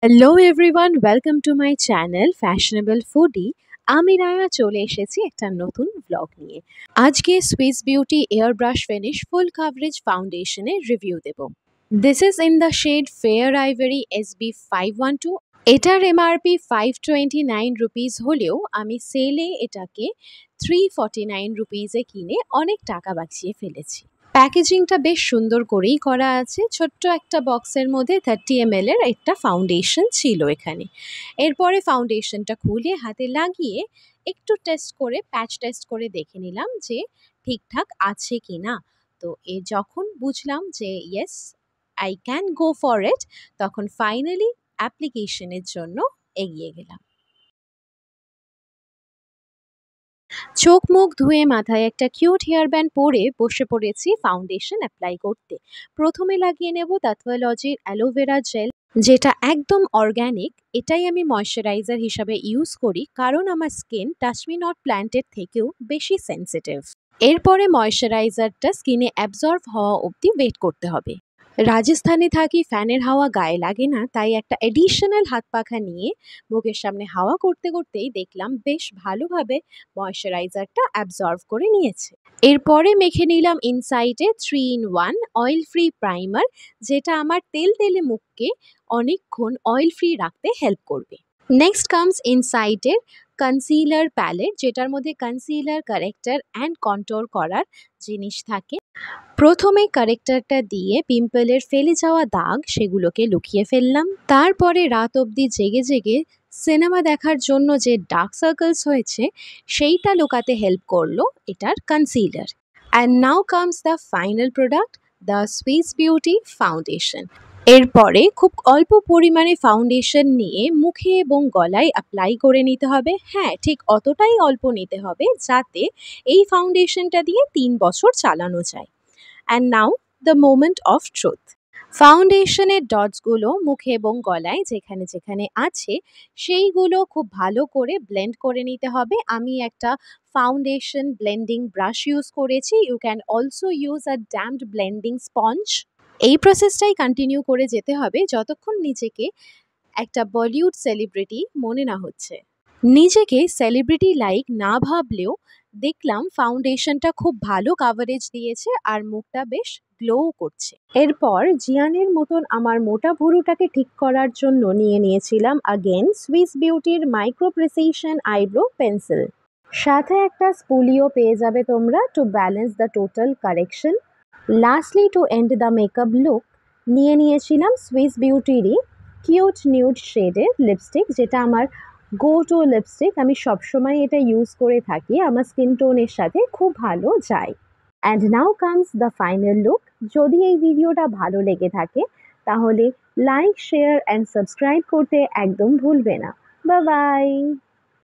Hello everyone, welcome to my channel fashionable foodie. আমি রায়া চলে এসেছি একটা নতুন ব্লগ নিয়ে। আজকে Swiss beauty air brush finish full coverage ফাউন্ডেশনের রিভিউ দেব। This is in the shade fair ivory SB 512। এটার MRP 529 রুপিস হলেও আমি সেলে এটাকে 349 রুপিসে কিনে অনেক টাকা বাঁচিয়ে ফেলেছি। প্যাকেজিংটা বেশ সুন্দর করেই করা আছে। ছোট্ট একটা বক্সের মধ্যে 30 ml এর একটা ফাউন্ডেশন ছিল এখানে। এরপরে ফাউন্ডেশনটা খুলে হাতে লাগিয়ে একটু প্যাচ টেস্ট করে দেখে নিলাম যে ঠিকঠাক আছে কি না। তো যখন বুঝলাম যে yes I can go for it, তখন ফাইনালি অ্যাপ্লিকেশনের জন্য এগিয়ে গেলাম। চোখ মুখ ধুয়ে মাথায় একটা কিউট হেয়ার ব্যান্ড পরে বসে পড়েছি ফাউন্ডেশন অ্যাপ্লাই করতে। প্রথমে লাগিয়ে নেব তাৎওয়ালজির অ্যালোভেরা জেল, যেটা একদম অর্গ্যানিক। এটাই আমি ময়শ্চারাইজার হিসাবে ইউজ করি, কারণ আমার স্কিন টাচমি নট প্ল্যান্টের থেকেও বেশি সেন্সিটিভ। এরপরে ময়শ্চারাইজারটা স্কিনে অ্যাবজর্ব হওয়া অবধি ওয়েট করতে হবে। রাজস্থানে থাকি, ফ্যানের হাওয়া গায়ে লাগে না, তাই একটা এডিশনাল হাত পাখা নিয়ে মুখের সামনে হাওয়া করতে করতেই দেখলাম বেশ ভালোভাবে ময়শ্চারাইজারটা অ্যাবজর্ভ করে নিয়েছে। এরপরে মেখে নিলাম ইনসাইডে 3-in-1 অয়েল ফ্রি প্রাইমার, যেটা আমার তেলে মুখকে অনেকক্ষণ অয়েল ফ্রি রাখতে হেল্প করবে। নেক্সট কামস ইনসাইডের কনসিলার প্যালেট, যেটার মধ্যে কনসিলার, কারেক্টার অ্যান্ড কন্ট্রোল করার জিনিস থাকে। প্রথমে কারেক্টারটা দিয়ে পিম্পলের ফেলে যাওয়া দাগ সেগুলোকে লুকিয়ে ফেললাম। তারপরে রাত অবধি জেগে জেগে সিনেমা দেখার জন্য যে ডার্ক সার্কেলস হয়েছে সেইটা লুকাতে হেল্প করলো এটার concealer. And now comes the final product, the Swiss beauty foundation. এরপরে খুব অল্প পরিমাণে ফাউন্ডেশন নিয়ে মুখে এবং গলায় অ্যাপ্লাই করে নিতে হবে। হ্যাঁ, ঠিক অতটাই অল্প নিতে হবে যাতে এই ফাউন্ডেশনটা দিয়ে 3 বছর চালানো যায়। And now the moment of truth. ফাউন্ডেশনের ডটসগুলো মুখে এবং গলায় যেখানে যেখানে আছে সেইগুলো খুব ভালো করে ব্লেন্ড করে নিতে হবে। আমি একটা ফাউন্ডেশন ব্লেন্ডিং ব্রাশ ইউজ করেছি। You can also use a damped blending sponge. এই প্রসেসটাই কন্টিনিউ করে যেতে হবে যতক্ষণ নিজেকে একটা বলিউড সেলিব্রিটি মনে না হচ্ছে। নিজেকে সেলিব্রিটি লাইক না ভাবলেও দেখলাম ফাউন্ডেশনটা খুব ভালো কাভারেজ দিয়েছে আর মুখটা বেশ গ্লোও করছে। এরপর জিয়ানের মতন আমার মোটা ভুরুটাকে ঠিক করার জন্য নিয়েছিলাম আগেন সুইস বিউটির মাইক্রো প্রিসিশন আইব্রো পেন্সিল। সাথে একটা স্পুলিও পেয়ে যাবে তোমরা to balance the total correction. Lastly to end the makeup look নিয়েছিলাম সুইস বিউটিরই কিউট নিউড শেডের লিপস্টিক, যেটা আমার গো টু লিপস্টিক। আমি সবসময় এটা ইউজ করে থাকি, আমার স্কিন টোনের সাথে খুব ভালো যায়। And now comes the final look. যদি এই ভিডিওটা ভালো লেগে থাকে তাহলে লাইক, শেয়ার অ্যান্ড সাবস্ক্রাইব করতে একদম ভুলবে না। Bye bye.